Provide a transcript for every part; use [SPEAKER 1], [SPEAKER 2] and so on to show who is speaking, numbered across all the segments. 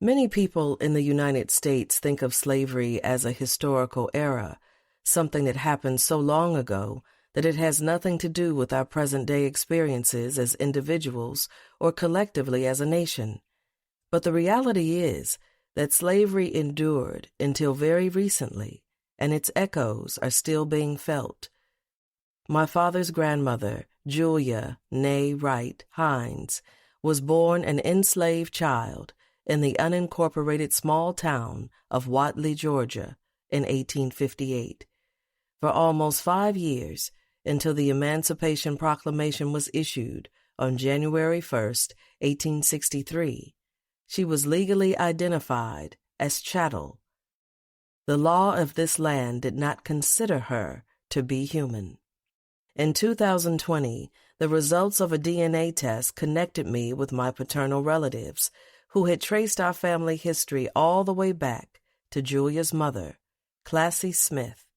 [SPEAKER 1] Many people in the United States think of slavery as a historical era, something that happened so long ago that it has nothing to do with our present-day experiences as individuals or collectively as a nation. But the reality is that slavery endured until very recently, and its echoes are still being felt. My father's grandmother, Julia née Wright Hines, was born an enslaved child in the unincorporated small town of Whatley, Georgia, in 1858. For almost 5 years, until the Emancipation Proclamation was issued on January 1st, 1863, she was legally identified as chattel. The law of this land did not consider her to be human. In 2020, the results of a DNA test connected me with my paternal relatives, who had traced our family history all the way back to Julia's mother, Classy Smith,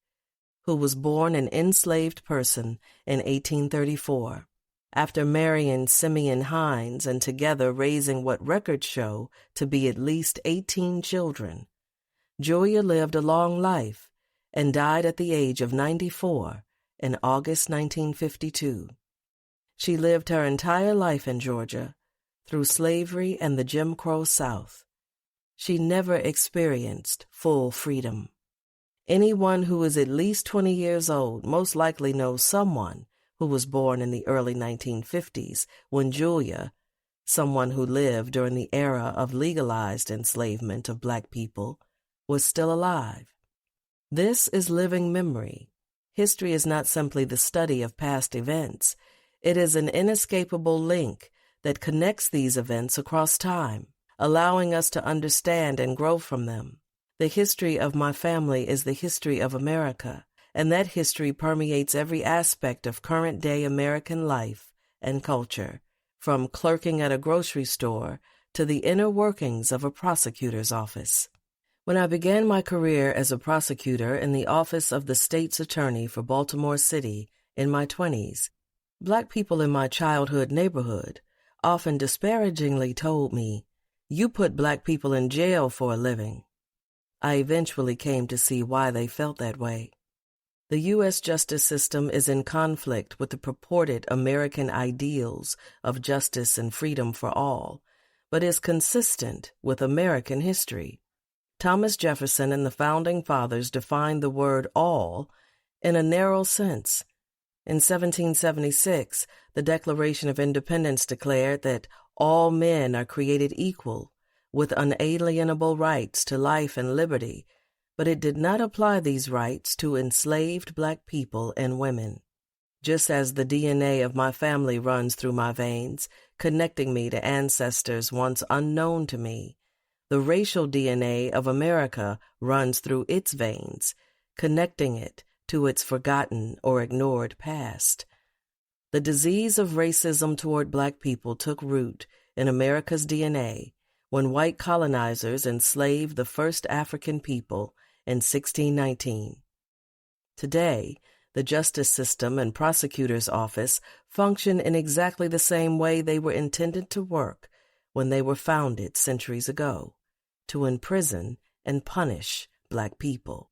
[SPEAKER 1] who was born an enslaved person in 1834, after marrying Simeon Hines and together raising what records show to be at least 18 children. Julia lived a long life and died at the age of 94 in August 1952. She lived her entire life in Georgia, through slavery and the Jim Crow South. She never experienced full freedom. Anyone who is at least 20 years old most likely knows someone who was born in the early 1950s when Julia, someone who lived during the era of legalized enslavement of Black people, was still alive. This is living memory. History is not simply the study of past events. It is an inescapable link that connects these events across time, allowing us to understand and grow from them. The history of my family is the history of America, and that history permeates every aspect of current-day American life and culture, from clerking at a grocery store to the inner workings of a prosecutor's office. When I began my career as a prosecutor in the office of the state's attorney for Baltimore City in my 20s, Black people in my childhood neighborhood often disparagingly told me, "You put Black people in jail for a living." I eventually came to see why they felt that way. The U.S. justice system is in conflict with the purported American ideals of justice and freedom for all, but is consistent with American history. Thomas Jefferson and the Founding Fathers defined the word all in a narrow sense. In 1776, the Declaration of Independence declared that all men are created equal, with unalienable rights to life and liberty, but it did not apply these rights to enslaved Black people and women. Just as the DNA of my family runs through my veins, connecting me to ancestors once unknown to me, the racial DNA of America runs through its veins, connecting it to its forgotten or ignored past. The disease of racism toward Black people took root in America's DNA when white colonizers enslaved the first African people in 1619. Today, the justice system and prosecutor's office function in exactly the same way they were intended to work when they were founded centuries ago, to imprison and punish Black people.